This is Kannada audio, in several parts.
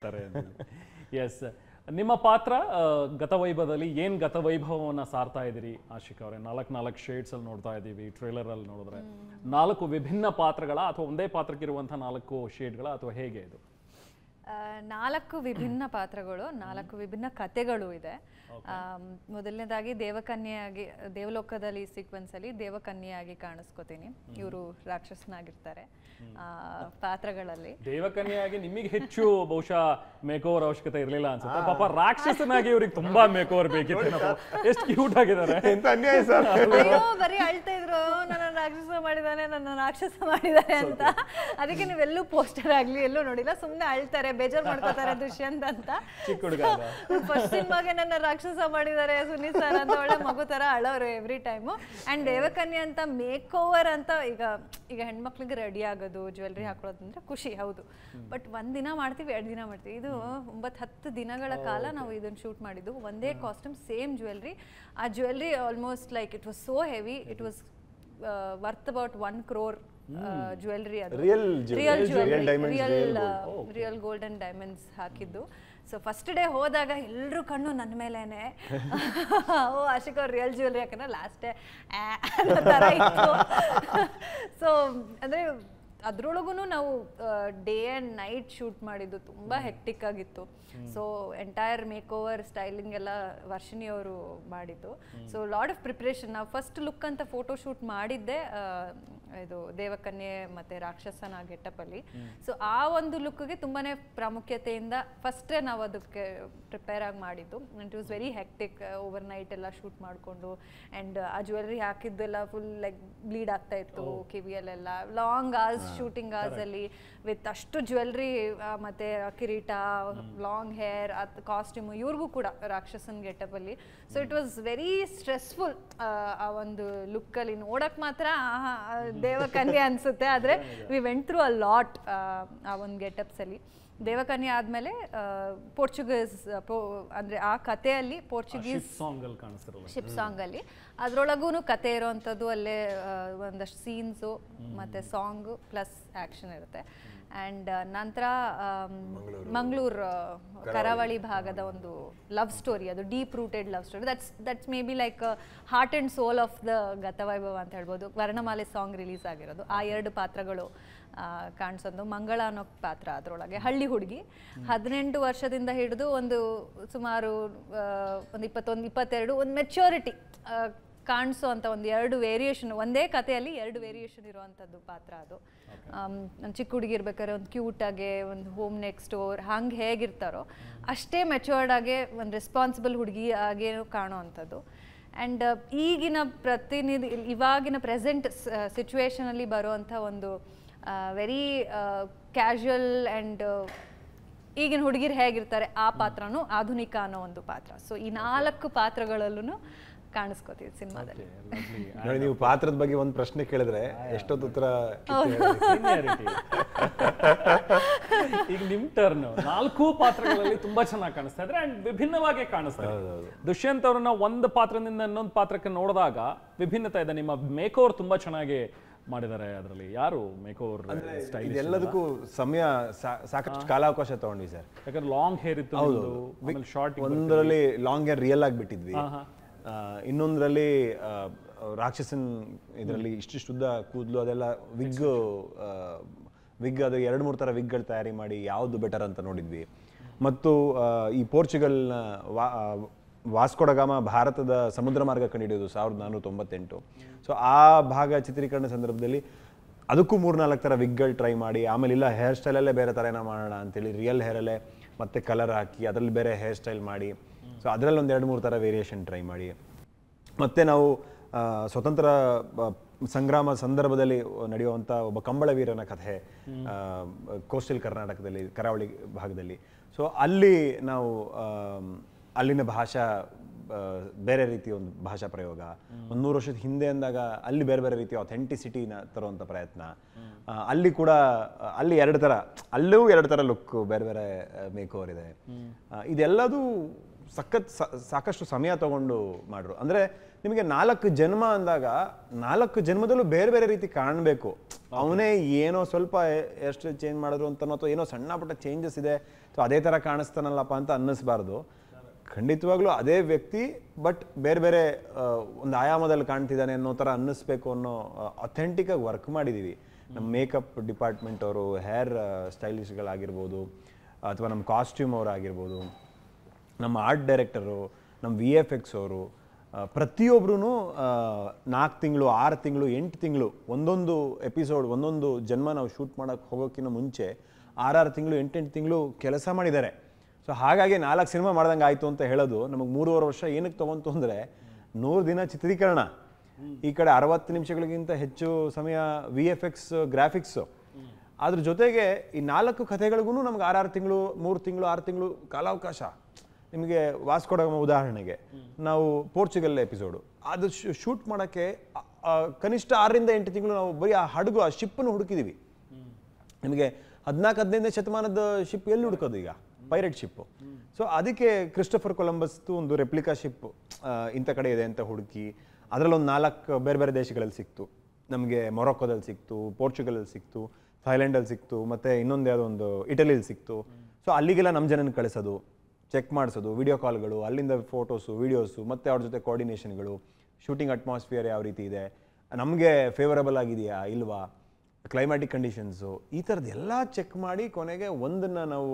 ಎಸ್, ನಿಮ್ಮ ಪಾತ್ರ ಗತವೈಭವದಲ್ಲಿ ಏನು ಗತವೈಭವವನ್ನು ಸಾರ್ತಾ ಇದ್ದೀರಿ ಆಶಿಕ್ ಅವರೇ? ನಾಲ್ಕು ಶೇಡ್ಸ್ ಅಲ್ಲಿ ನೋಡ್ತಾ ಇದ್ದೀವಿ ಟ್ರೇಲರ್ ಅಲ್ಲಿ ನೋಡಿದ್ರೆ. 4 ವಿಭಿನ್ನ ಪಾತ್ರಗಳ ಅಥವಾ ಒಂದೇ ಪಾತ್ರಕ್ಕಿರುವಂತಹ 4 ಶೇಡ್ಗಳ ಅಥವಾ ಹೇಗೆ ಇದು? 4 ವಿಭಿನ್ನ ಪಾತ್ರಗಳು, 4 ವಿಭಿನ್ನ ಕಥೆಗಳು ಇದೆ. ಮೊದಲನೇದಾಗಿ ದೇವಕನ್ಯೆಯಾಗಿ ದೇವಲೋಕದಲ್ಲಿ ಸೀಕ್ವೆನ್ಸ್ ಅಲ್ಲಿ ದೇವಕನ್ಯೆಯಾಗಿ ಕಾಣಿಸ್ಕೋತೀನಿ. ಇವರು ರಾಕ್ಷಸನಾಗಿರ್ತಾರೆ ಪಾತ್ರಗಳಲ್ಲಿ. ದೇವಕನ್ಯೆಯಾಗಿ ನಿಮಗೆ ಹೆಚ್ಚು ಬಹುಶಃ ಮೇಕ್ ಓವರ್ ಅವಶ್ಯಕತೆ ಇರಲಿಲ್ಲ ಅನ್ಸುತ್ತೆ. ಪಾಪ ರಾಕ್ಷಸನಾಗಿ ಇವ್ರಿಗೆ ತುಂಬಾ ಮೇಕ್ ಓವರ್ ಬೇಕಿತ್ತು. ಎಷ್ಟು ಕ್ಯೂಟ್ ಆಗಿದ್ದಾರೆ. ಅಯ್ಯೋ ಬರೀ ಅಳ್ತಾ ಇದ್ರು, ನನ್ನ ರಾಕ್ಷಸ ಮಾಡಿದಾನೆ ಅಂತ. ಅದಕ್ಕೆ ನೀವೆಲ್ಲೂ ಪೋಸ್ಟರ್ ಆಗ್ಲಿ ಎಲ್ಲೂ ನೋಡಿಲ್ಲ, ಸುಮ್ನೆ ಅಳ್ತಾರೆ, ಬೇಜಾರ್ ಮಾಡ್ಕೋತಾರೆ ದುಷ್ಯಂತ್ ಅಂತ. ಫಸ್ಟ್ ಸಿನಿಮಾಗೆ ನನ್ನ ರಾಕ್ಷಸ ಮಾಡಿದ್ದಾರೆ ಸುನೀಲ್ ಸರ್ ಅಂತ ಒಳ್ಳೆ ಮಗು ತರ ಅಳೋರು ಎವ್ರಿ ಟೈಮು. ಅಂಡ್ ದೇವಕನ್ಯೆ ಅಂತ ಮೇಕ್ ಓವರ್ ಅಂತ ಈಗ ಹೆಣ್ಮಕ್ಳಿಗೆ ರೆಡಿ ಆಗೋದು, ಜ್ಯುವೆಲ್ರಿ ಹಾಕೊಳ್ಳೋದಂದ್ರೆ ಖುಷಿ, ಹೌದು. ಬಟ್ 1 ದಿನ ಮಾಡ್ತೀವಿ, 2 ದಿನ ಮಾಡ್ತೀವಿ. ಇದು 9-10 ದಿನಗಳ ಕಾಲ ನಾವು ಇದನ್ನ ಶೂಟ್ ಮಾಡಿದ್ದು. ಒಂದೇ ಕಾಸ್ಟ್ಯೂಮ್, ಸೇಮ್ ಜ್ಯುವೆಲ್ರಿ. ಆ jewellery almost like it was so heavy, it was worth about 1 crore jewellery. ಅದು ರಿಯಲ್ ಗೋಲ್ಡನ್ ಡೈಮಂಡ್ಸ್ ಹಾಕಿದ್ದು. ಸೊ ಫಸ್ಟ್ ಡೇ ಹೋದಾಗ ಎಲ್ಲರೂ ಕಣ್ಣು ನನ್ನ ಮೇಲೇನೆ, ಓ ಆಶಿಕ್ ಅವ್ರು ರಿಯಲ್ ಜ್ಯುವೆಲ್ರಿ ಯಾಕಂದ್ರೆ ಲಾಸ್ಟ್ ಡೇ ಅನ್ನೋ ಥರ ಇತ್ತು. ಸೊ ಅಂದರೆ ಅದ್ರೊಳಗೂ ನಾವು ಡೇ ಆ್ಯಂಡ್ ನೈಟ್ ಶೂಟ್ ಮಾಡಿದ್ದು, ತುಂಬ ಹೆಕ್ಟಿಕ್ ಆಗಿತ್ತು. So entire make over styling ಎಲ್ಲ ವರ್ಷಿಣಿ ಅವರು ಮಾಡಿದ್ದು. So lot of preparation. ನಾವು ಫಸ್ಟ್ ಲುಕ್ ಅಂತ ಫೋಟೋ ಶೂಟ್ ಮಾಡಿದ್ದೆ ಇದು ದೇವಕನ್ಯೆ ಮತ್ತು ರಾಕ್ಷಸನ ಗೆಟಪಲ್ಲಿ. ಸೊ ಆ ಒಂದು ಲುಕ್ಗೆ ತುಂಬಾ ಪ್ರಾಮುಖ್ಯತೆಯಿಂದ ಫಸ್ಟೇ ನಾವು ಅದಕ್ಕೆ ಪ್ರಿಪೇರ್ ಆಗಿ ಮಾಡಿದ್ದು. It was very hectic. Overnight ಎಲ್ಲ ಶೂಟ್ ಮಾಡಿಕೊಂಡು, ಆ್ಯಂಡ್ ಆ ಜ್ಯುವೆಲ್ರಿ ಹಾಕಿದ್ದೆಲ್ಲ ಫುಲ್ ಲೈಕ್ ಬ್ಲೀಡ್ ಆಗ್ತಾ ಇತ್ತು ಕಿವಿಯಲ್ಲೆಲ್ಲ. ಲಾಂಗ್ ಅವರ್ಸ್ ಶೂಟಿಂಗ್ ಅವರ್ಸಲ್ಲಿ ವಿತ್ ಅಷ್ಟು ಜ್ಯುವೆಲ್ರಿ ಮತ್ತು ಕಿರೀಟ, ಲಾಂಗ್ ಹೇರ್, ಅದು ಕಾಸ್ಟ್ಯೂಮು ಇವ್ರಿಗೂ ಕೂಡ ರಾಕ್ಷಸನ್ ಗೆಟಪಲ್ಲಿ. So it was very stressful. ಆ ಒಂದು ಲುಕ್ಕಲ್ಲಿ ನೋಡೋಕ್ಕೆ ಮಾತ್ರ ದೇವಕನ್ಯೆ ಅನಿಸುತ್ತೆ, ಆದರೆ we went through a lot ಆ ಒಂದು ಗೆಟಪ್ಸಲ್ಲಿ. ದೇವಕನ್ಯೆ ಆದಮೇಲೆ ಪೋರ್ಚುಗೀಸ್ ಅಂದರೆ ಆ ಕಥೆಯಲ್ಲಿ ಪೋರ್ಚುಗೀಸ್ ಶಿಪ್ ಸಾಂಗಲ್ಲಿ ಅದರೊಳಗೂ ಕತೆ ಇರೋವಂಥದ್ದು. ಅಲ್ಲೇ ಒಂದಷ್ಟು ಸೀನ್ಸು ಮತ್ತು ಸಾಂಗು ಪ್ಲಸ್ ಆ್ಯಕ್ಷನ್ ಇರುತ್ತೆ. ಆ್ಯಂಡ್ ನಂತರ ಮಂಗಳೂರು ಕರಾವಳಿ ಭಾಗದ ಒಂದು ಲವ್ ಸ್ಟೋರಿ, ಅದು deep rooted love story. That's may be like heart and soul of the Gatavaibhava ಅಂತ ಹೇಳ್ಬೋದು. ವರ್ಣಮಾಲೆ ಸಾಂಗ್ ರಿಲೀಸ್ ಆಗಿರೋದು. ಆ 2 ಪಾತ್ರಗಳು ಕಾಣಿಸೋದು. ಮಂಗಳ ಅನ್ನೋ ಪಾತ್ರ ಅದರೊಳಗೆ ಹಳ್ಳಿ ಹುಡುಗಿ, 18 ವರ್ಷದಿಂದ ಹಿಡಿದು ಒಂದು ಸುಮಾರು ಒಂದು 21-22 ಒಂದು ಮೆಚ್ಯೂರಿಟಿ ಕಾಣಿಸೋ ಅಂತ ಒಂದು 2 ವೇರಿಯೇಷನ್, ಒಂದೇ ಕಥೆಯಲ್ಲಿ 2 ವೇರಿಯೇಷನ್ ಇರುವಂಥದ್ದು ಪಾತ್ರ ಅದು. ನಮ್ಮ ಚಿಕ್ಕ ಹುಡುಗಿ ಇರ್ಬೇಕಾದ್ರೆ ಒಂದು ಕ್ಯೂಟಾಗೆ, ಒಂದು ಹೋಮ್ ನೆಕ್ಸ್ಟ್ ಡೋರ್ ಹಂಗೆ ಹೇಗಿರ್ತಾರೋ ಅಷ್ಟೇ ಮೆಚ್ಯೂರ್ಡ್ ಆಗಿ ಒಂದು ರೆಸ್ಪಾನ್ಸಿಬಲ್ ಹುಡುಗಿ ಆಗೇ ಕಾಣೋ ಅಂಥದ್ದು. ಆ್ಯಂಡ್ ಇವಾಗಿನ ಪ್ರೆಸೆಂಟ್ ಸಿಚುವೇಶನಲ್ಲಿ ಬರುವಂಥ ಒಂದು ವೆರಿ ಕ್ಯಾಶುವಲ್ ಆ್ಯಂಡ್ ಈಗಿನ ಹುಡುಗಿರು ಹೇಗಿರ್ತಾರೆ ಆ ಪಾತ್ರನೂ ಆಧುನಿಕ ಅನ್ನೋ ಒಂದು ಪಾತ್ರ. ಸೊ ಈ 4 ಪಾತ್ರಗಳಲ್ಲೂ ಕಾಣಿಸ್ಕೋತೀವಿ ಸಿನಿಮಾದಲ್ಲಿ. ನೋಡಿ, ನೀವು ಪಾತ್ರದ ಬಗ್ಗೆ ಒಂದು ಪ್ರಶ್ನೆ ಕೇಳಿದ್ರೆ ಎಷ್ಟೊತ್ತು ಉತ್ತರ. ಈಗ ನಿಮ್ ಟರ್ನ್ 4 ಪಾತ್ರಗಳಲ್ಲಿ ತುಂಬಾ ಚೆನ್ನಾಗಿ ಕಾಣಿಸ್ತಾ ಇದ್ರೆ ಅಂಡ್ ವಿಭಿನ್ನವಾಗಿ ಕಾಣಿಸ್ತಾ ಇದೆ. ದುಷ್ಯಂತ್ ಅವ್ರನ್ನ ಒಂದು ಪಾತ್ರದಿಂದ ಇನ್ನೊಂದು ಪಾತ್ರಕ್ಕೆ ನೋಡಿದಾಗ ವಿಭಿನ್ನತೆ ಇದೆ. ನಿಮ್ಮ ಮೇಕ್ ಓವರ್ ತುಂಬಾ ಚೆನ್ನಾಗಿ ಮಾಡಿದ್ದಾರೆ. ಅದರಲ್ಲಿ ಯಾರು ಮೇಕ್ ಓವರ್ ಸ್ಟೈಲ್ ಎಲ್ಲದಕ್ಕೂ ಸಮಯ ಸಾಕಷ್ಟು ಕಾಲಾವಕಾಶ ತಗೊಂಡ್ವಿ ಸರ್. ಯಾಕಂದ್ರೆ ಲಾಂಗ್ ಹೇರ್ ಇತ್ತು, ಶಾರ್ಟ್. ಒಂದರಲ್ಲಿ ಲಾಂಗ್ ಹೇರ್ ರಿಯಲ್ ಆಗಿ ಬಿಟ್ಟಿದ್ವಿ, ಇನ್ನೊಂದರಲ್ಲಿ ರಾಕ್ಷಸನ್ ಇದರಲ್ಲಿ ಇಷ್ಟಿಷ್ಟುದ್ದ ಕೂದಲು, ಅದೆಲ್ಲ ವಿಗ್ ಅದು 2-3 ಥರ ವಿಗ್ಗಳು ತಯಾರಿ ಮಾಡಿ ಯಾವುದು ಬೆಟರ್ ಅಂತ ನೋಡಿದ್ವಿ. ಮತ್ತು ಈ ಪೋರ್ಚುಗಲ್ನ ವಾಸ್ಕೋಡಗಾಮ ಭಾರತದ ಸಮುದ್ರ ಮಾರ್ಗ ಕಂಡುಹಿಡಿಯೋದು 1498. ಸೊ ಆ ಭಾಗ ಚಿತ್ರೀಕರಣ ಸಂದರ್ಭದಲ್ಲಿ ಅದಕ್ಕೂ 3-4 ಥರ ವಿಗ್ಗಳು ಟ್ರೈ ಮಾಡಿ, ಆಮೇಲೆ ಇಲ್ಲ ಹೇರ್ ಸ್ಟೈಲಲ್ಲೇ ಬೇರೆ ಥರ ಏನೋ ಮಾಡೋಣ ಅಂತೇಳಿ ರಿಯಲ್ ಹೇರಲ್ಲೇ ಮತ್ತೆ ಕಲರ್ ಹಾಕಿ ಅದರಲ್ಲಿ ಬೇರೆ ಹೇರ್ ಸ್ಟೈಲ್ ಮಾಡಿ, ಸೊ ಅದರಲ್ಲಿ ಒಂದು 2-3 ಥರ ವೇರಿಯೇಷನ್ ಟ್ರೈ ಮಾಡಿ, ಮತ್ತು ನಾವು ಸ್ವತಂತ್ರ ಸಂಗ್ರಾಮ ಸಂದರ್ಭದಲ್ಲಿ ನಡೆಯುವಂಥ ಒಬ್ಬ ಕಂಬಳವೀರನ ಕಥೆ ಕೋಸ್ಟಲ್ ಕರ್ನಾಟಕದಲ್ಲಿ, ಕರಾವಳಿ ಭಾಗದಲ್ಲಿ. ಸೊ ಅಲ್ಲಿ ನಾವು ಅಲ್ಲಿನ ಭಾಷಾ ಬೇರೆ ರೀತಿಯ ಒಂದು ಭಾಷಾ ಪ್ರಯೋಗ, ಒಂದು 100 ವರ್ಷದ ಹಿಂದೆ ಅಂದಾಗ ಅಲ್ಲಿ ಬೇರೆ ಬೇರೆ ರೀತಿಯ ಅಥೆಂಟಿಸಿಟಿನ ತರುವಂಥ ಪ್ರಯತ್ನ. ಅಲ್ಲಿ ಕೂಡ ಅಲ್ಲಿ 2 ಥರ, ಅಲ್ಲೂ 2 ಥರ ಲುಕ್, ಬೇರೆ ಬೇರೆ ಮೇಕ್ ಓವರ್ ಇದೆ. ಇದೆಲ್ಲದೂ ಸಾಕಷ್ಟು ಸಮಯ ತಗೊಂಡು ಮಾಡ್ರು. ಅಂದರೆ ನಿಮಗೆ 4 ಜನ್ಮ ಅಂದಾಗ 4 ಜನ್ಮದಲ್ಲೂ ಬೇರೆ ಬೇರೆ ರೀತಿ ಕಾಣಬೇಕು. ಅವನೇ ಏನೋ ಸ್ವಲ್ಪ ಎಷ್ಟು ಚೇಂಜ್ ಮಾಡಿದ್ರು ಅಂತ ಅಥವಾ ಏನೋ ಸಣ್ಣ ಪುಟ್ಟ ಚೇಂಜಸ್ ಇದೆ ಸೊ ಅದೇ ಥರ ಕಾಣಿಸ್ತಾನಲ್ಲಪ್ಪ ಅಂತ ಅನ್ನಿಸ್ಬಾರ್ದು. ಖಂಡಿತವಾಗ್ಲೂ ಅದೇ ವ್ಯಕ್ತಿ ಬಟ್ ಬೇರೆ ಬೇರೆ ಒಂದು ಆಯಾಮದಲ್ಲಿ ಕಾಣ್ತಿದ್ದಾನೆ ಅನ್ನೋ ಥರ ಅನ್ನಿಸ್ಬೇಕು ಅನ್ನೋ ಅಥೆಂಟಿಕಾಗಿ ವರ್ಕ್ ಮಾಡಿದ್ದೀವಿ. ನಮ್ಮ ಮೇಕಪ್ ಡಿಪಾರ್ಟ್ಮೆಂಟ್ ಅವರು, ಹೇರ್ ಸ್ಟೈಲಿಸ್ಟ್ಗಳಾಗಿರ್ಬೋದು, ಅಥವಾ ನಮ್ಮ ಕಾಸ್ಟ್ಯೂಮ್ ಅವರು ಆಗಿರ್ಬೋದು, ನಮ್ಮ ಆರ್ಟ್ ಡೈರೆಕ್ಟರು, ನಮ್ಮ VFX ಅವರು, ಪ್ರತಿಯೊಬ್ಬರೂ 4 ತಿಂಗಳು 6 ತಿಂಗಳು 8 ತಿಂಗಳು ಒಂದೊಂದು ಎಪಿಸೋಡ್ ಒಂದೊಂದು ಜನ್ಮ ನಾವು ಶೂಟ್ ಮಾಡೋಕ್ಕೆ ಹೋಗೋಕ್ಕಿಂತ ಮುಂಚೆ 6 ತಿಂಗಳು 8 ತಿಂಗಳು ಕೆಲಸ ಮಾಡಿದ್ದಾರೆ. ಸೊ ಹಾಗಾಗಿ 4 ಸಿನಿಮಾ ಮಾಡ್ದಂಗೆ ಆಯಿತು ಅಂತ ಹೇಳೋದು ನಮಗೆ 3.5 ವರ್ಷ ಏನಕ್ಕೆ ತೊಗೊಂತು ಅಂದರೆ 100 ದಿನ ಚಿತ್ರೀಕರಣ, ಈ ಕಡೆ 60 ನಿಮಿಷಗಳಿಗಿಂತ ಹೆಚ್ಚು ಸಮಯ VFX ಗ್ರಾಫಿಕ್ಸು, ಅದ್ರ ಜೊತೆಗೆ ಈ 4 ಕಥೆಗಳಿಗೂ ನಮ್ಗೆ 6 ತಿಂಗಳು 3 ತಿಂಗಳು 6 ತಿಂಗಳು ಕಾಲಾವಕಾಶ. ನಿಮಗೆ ವಾಸ್ಕೋಡಗಾಮ ಉದಾಹರಣೆಗೆ ನಾವು ಪೋರ್ಚುಗಲ್ ಎಪಿಸೋಡು ಅದು ಶೂಟ್ ಮಾಡೋಕ್ಕೆ ಕನಿಷ್ಠ 6ರಿಂದ 8 ತಿಂಗಳು ನಾವು ಬರೀ ಆ ಹಡಗು ಆ ಶಿಪ್ಪನ್ನು ಹುಡುಕಿದ್ದೀವಿ. ನಿಮಗೆ 14-15ನೇ ಶತಮಾನದ ಶಿಪ್ ಎಲ್ಲಿ ಹುಡುಕೋದು ಈಗ? Pirate ship. ಸೊ ಅದಕ್ಕೆ ಕ್ರಿಸ್ಟೋಫರ್ ಕೊಲಂಬಸ್ದು ಒಂದು ರೆಪ್ಲಿಕಾ ಶಿಪ್ ಇಂಥ ಕಡೆ ಇದೆ ಅಂತ ಹುಡುಕಿ ಅದರಲ್ಲೊಂದು 4 ಬೇರೆ ಬೇರೆ ದೇಶಗಳಲ್ಲಿ ಸಿಕ್ತು. ನಮಗೆ ಮೊರೊಕ್ಕೋದಲ್ಲಿ ಸಿಕ್ತು, ಪೋರ್ಚುಗಲಲ್ಲಿ ಸಿಕ್ತು, ಥೈಲ್ಯಾಂಡಲ್ಲಿ ಸಿಕ್ತು, ಮತ್ತು ಇನ್ನೊಂದು ಯಾವುದೋ ಒಂದು ಇಟಲಿಲಿ ಸಿಕ್ತು. ಸೊ ಅಲ್ಲಿಗೆಲ್ಲ ನಮ್ಮ ಜನನ ಕಳಿಸೋದು, ಚೆಕ್ ಮಾಡಿಸೋದು, ವಿಡಿಯೋ ಕಾಲ್ಗಳು, ಅಲ್ಲಿಂದ ಫೋಟೋಸು ವೀಡಿಯೋಸು, ಮತ್ತು ಅವ್ರ ಜೊತೆ ಕೋಆರ್ಡಿನೇಷನ್ಗಳು, ಶೂಟಿಂಗ್ ಅಟ್ಮಾಸ್ಫಿಯರ್ ಯಾವ ರೀತಿ ಇದೆ, ನಮಗೆ ಫೇವರಬಲ್ ಆಗಿದೆಯಾ ಇಲ್ವಾ, ಕ್ಲೈಮ್ಯಾಟಿಕ್ ಕಂಡೀಷನ್ಸು, ಈ ಥರದ್ದು ಎಲ್ಲ ಚೆಕ್ ಮಾಡಿ ಕೊನೆಗೆ ಒಂದನ್ನು ನಾವು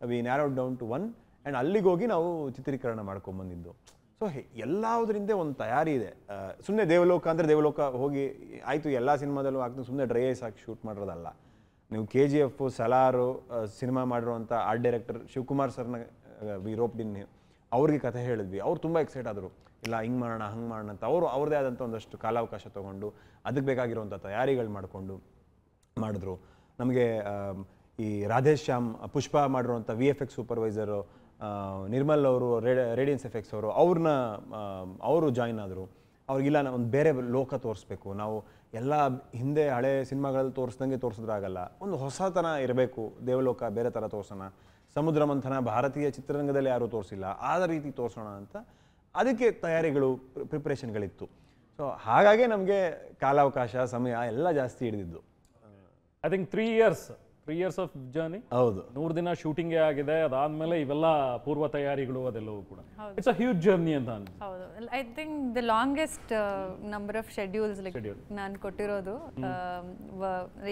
ವಿ ನ್ಯಾರೋಡ್ ಡೌನ್ ಟು 1 ಆ್ಯಂಡ್ ಅಲ್ಲಿಗೆ ಹೋಗಿ ನಾವು ಚಿತ್ರೀಕರಣ ಮಾಡ್ಕೊಂಬಂದಿದ್ದು. ಸೊ ಎಲ್ಲದರಿಂದ ಒಂದು ತಯಾರಿ ಇದೆ. ಸುಮ್ಮನೆ ದೇವಲೋಕ ಅಂದರೆ ದೇವಲೋಕ ಹೋಗಿ ಆಯಿತು ಎಲ್ಲ ಸಿನಿಮಾದಲ್ಲೂ ಆಗ್ತದೆ ಸುಮ್ಮನೆ ಡ್ರೈ ಐಸ್ ಹಾಕಿ ಶೂಟ್ ಮಾಡಿರೋದಲ್ಲ. ನೀವು KGF, ಸಲಾರು ಸಿನಿಮಾ ಮಾಡಿರುವಂಥ ಆರ್ಟ್ ಡೈರೆಕ್ಟರ್ ಶಿವಕುಮಾರ್ ಸರ್ನ ವಿ ರೋಪ್ಡ್ ಇನ್, ಅವ್ರಿಗೆ ಕಥೆ ಹೇಳಿದ್ವಿ. ಅವ್ರು ತುಂಬ ಎಕ್ಸೈಟ್ ಆದರು, ಇಲ್ಲ ಹಿಂಗೆ ಮಾಡೋಣ ಹಂಗೆ ಮಾಡೋಣ ಅಂತ. ಅವರು ಅವ್ರದ್ದೇ ಆದಂಥ ಒಂದಷ್ಟು ಕಾಲಾವಕಾಶ ತೊಗೊಂಡು ಅದಕ್ಕೆ ಬೇಕಾಗಿರುವಂಥ ತಯಾರಿಗಳು ಮಾಡಿಕೊಂಡು ಮಾಡಿದ್ರು. ನಮಗೆ ಈ ರಾಧೇಶ್ಯಾಮ್ ಪುಷ್ಪ ಮಾಡಿರುವಂಥ VFX ಸೂಪರ್ವೈಸರು ನಿರ್ಮಲ್ ಅವರು, ರೇಡಿಯನ್ಸ್ ಎಫೆಕ್ಟ್ಸ್ ಅವರು, ಅವರು ಜಾಯ್ನ್ ಆದರು. ಅವ್ರಿಗಿಲ್ಲ ಒಂದು ಬೇರೆ ಲೋಕ ತೋರಿಸ್ಬೇಕು, ನಾವು ಎಲ್ಲ ಹಿಂದೆ ಹಳೆ ಸಿನಿಮಾಗಳಲ್ಲಿ ತೋರಿಸ್ದಂಗೆ ತೋರಿಸಿದ್ರಾಗಲ್ಲ, ಒಂದು ಹೊಸತನ ಇರಬೇಕು, ದೇವಲೋಕ ಬೇರೆ ಥರ ತೋರಿಸೋಣ, ಸಮುದ್ರ ಮಂಥನ ಭಾರತೀಯ ಚಿತ್ರರಂಗದಲ್ಲಿ ಯಾರೂ ತೋರಿಸಿಲ್ಲ ಆ ರೀತಿ ತೋರಿಸೋಣ ಅಂತ ಅದಕ್ಕೆ ತಯಾರಿಗಳು ಪ್ರಿಪ್ರೇಷನ್ಗಳಿತ್ತು. ಸೊ ಹಾಗಾಗಿ ನಮಗೆ ಕಾಲಾವಕಾಶ ಸಮಯ ಎಲ್ಲ ಜಾಸ್ತಿ ಹಿಡಿದಿದ್ದು. I think 3 years of journey. ಹೌದು, 100 ದಿನ ಶೂಟಿಂಗೇ ಆಗಿದೆ. ಅದಾದ್ಮೇಲೆ ಇವೆಲ್ಲ ಪೂರ್ವ ತಯಾರಿಗಳು ಅದೆಲ್ಲವೂ ಕೂಡ ಇಟ್ಸ್ ಅ ಹ್ಯೂಜ್ ಜರ್ನಿ ಅಂತ ಅನ್ಸುತ್ತೆ. ಹೌದು, I think the longest number of schedules like ನಾನು ಕೊಟ್ಟಿರೋದು.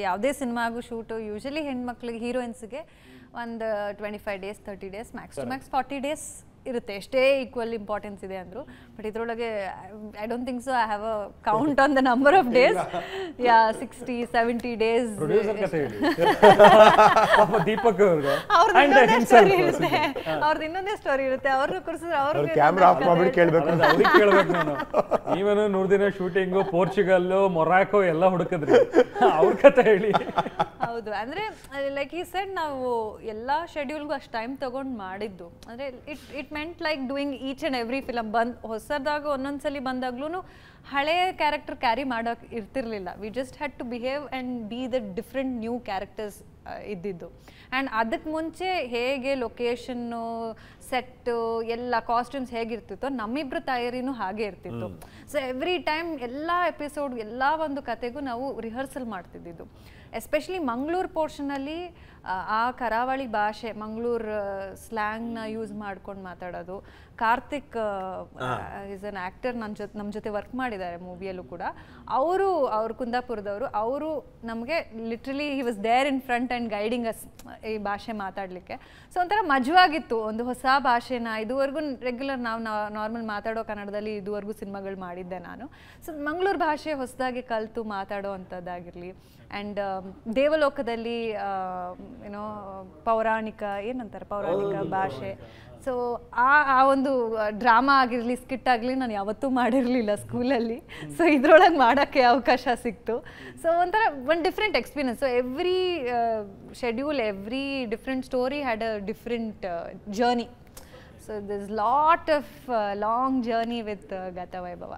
ಯಾವುದೇ ಸಿನಿಮಾಗೂ ಶೂಟು ಯೂಶಲಿ ಹೆಣ್ಮಕ್ಳಿಗೆ ಹೀರೋಯಿನ್ಸ್ಗೆ ಒಂದು 25 days 30 days max to max 40 days ಇರುತ್ತೆ, ಎಷ್ಟೇ ಈಕ್ವಲ್ ಇಂಪಾರ್ಟೆನ್ಸ್ ಇದೆ ಅಂದರು. ಬಟ್ ಇದರೊಳಗೆ I don't think so I have a count on the number of days. 60-70 days. ಅವ್ರದ್ದು ಇನ್ನೊಂದೇ ಸ್ಟೋರಿ ಇರುತ್ತೆ. ಅವ್ರನ್ನ ಕುರಿಸಿದ್ರೆ ಅವ್ರಿಗೆ ಕ್ಯಾಮ್ರಾ ಆಫ್ ಮಾಡ್ಬಿಟ್ಟು ಕೇಳಬೇಕು. ನಾನು ನೀವೇನು 100 ದಿನ ಶೂಟಿಂಗು, ಪೋರ್ಚುಗಲ್, ಮೊರಾಕೋ ಎಲ್ಲ ಹುಡುಕಿದ್ರಿ, ಅವ್ರ ಕತೆ ಹೇಳಿ. ಹೌದು, ಅಂದರೆ ಲೈಕ್ ಈ ಸೆಡ್ ನಾವು ಎಲ್ಲ ಶೆಡ್ಯೂಲ್ಗೂ ಅಷ್ಟು ಟೈಮ್ ತೊಗೊಂಡು ಮಾಡಿದ್ದು. ಅಂದರೆ it meant like doing each and every film. ಹೊಸದಾಗ ಒಂದೊಂದ್ಸಲಿ ಬಂದಾಗ್ಲೂ ಹಳೆಯ ಕ್ಯಾರೆಕ್ಟರ್ ಕ್ಯಾರಿ ಮಾಡೋಕೆ ಇರ್ತಿರ್ಲಿಲ್ಲ. We just had to behave and be the different new characters ಇದ್ದಿದ್ದು. ಆ್ಯಂಡ್ ಅದಕ್ಕೆ ಮುಂಚೆ ಹೇಗೆ ಲೊಕೇಶನ್ನು, ಸೆಟ್ಟು, ಎಲ್ಲ ಕಾಸ್ಟ್ಯೂಮ್ಸ್ ಹೇಗಿರ್ತಿತ್ತೋ ನಮ್ಮಿಬ್ಬರ ತಯಾರಿನೂ ಹಾಗೆ ಇರ್ತಿತ್ತು. ಸೊ ಎವ್ರಿ ಟೈಮ್ ಎಲ್ಲ ಎಪಿಸೋಡ್ ಎಲ್ಲ ಒಂದು ಕತೆಗೂ ನಾವು ರಿಹರ್ಸಲ್ ಮಾಡ್ತಿದ್ದಿದ್ದು. ಎಸ್ಪೆಷಲಿ ಮಂಗಳೂರು ಪೋರ್ಷನಲ್ಲಿ ಆ ಕರಾವಳಿ ಭಾಷೆ, ಮಂಗಳೂರು ಸ್ಲ್ಯಾಂಗ್ನ ಯೂಸ್ ಮಾಡ್ಕೊಂಡು ಮಾತಾಡೋದು. ಕಾರ್ತಿಕ್ ಈಸ್ ಅನ್ ಆ್ಯಕ್ಟರ್, ನಮ್ಮ ಜೊತೆ ವರ್ಕ್ ಮಾಡಿದ್ದಾರೆ ಮೂವಿಯಲ್ಲೂ ಕೂಡ. ಅವ್ರ ಕುಂದಾಪುರದವರು, ಅವರು ನಮಗೆ literally he was there in front and guiding us ಈ ಭಾಷೆ ಮಾತಾಡಲಿಕ್ಕೆ. ಸೊ ಒಂಥರ ಮಜವಾಗಿತ್ತು, ಒಂದು ಹೊಸ ಭಾಷೆನ. ಇದುವರೆಗೂ ರೆಗ್ಯುಲರ್ ನಾವು ನಾರ್ಮಲ್ ಮಾತಾಡೋ ಕನ್ನಡದಲ್ಲಿ ಇದುವರೆಗೂ ಸಿನಿಮಾಗಳು ಮಾಡಿದ್ದೆ ನಾನು. ಸೊ ಮಂಗಳೂರು ಭಾಷೆ ಹೊಸದಾಗಿ ಕಲಿತು ಮಾತಾಡೋ ಅಂಥದ್ದಾಗಿರಲಿ. ಆ್ಯಂಡ್ ದೇವಲೋಕದಲ್ಲಿ ಏನೋ ಪೌರಾಣಿಕ ಭಾಷೆ. ಸೊ ಆ ಒಂದು ಡ್ರಾಮಾ ಆಗಿರಲಿ, ಸ್ಕಿಟ್ ಆಗಲಿ ನಾನು ಯಾವತ್ತೂ ಮಾಡಿರಲಿಲ್ಲ ಸ್ಕೂಲಲ್ಲಿ. ಸೊ ಇದ್ರೊಳಗೆ ಮಾಡೋಕ್ಕೆ ಅವಕಾಶ ಸಿಕ್ತು. ಸೊ ಒಂಥರ ಒಂದು different experience. So every schedule, every different story had a different journey. So this lot of long journey with Gatavaibhava.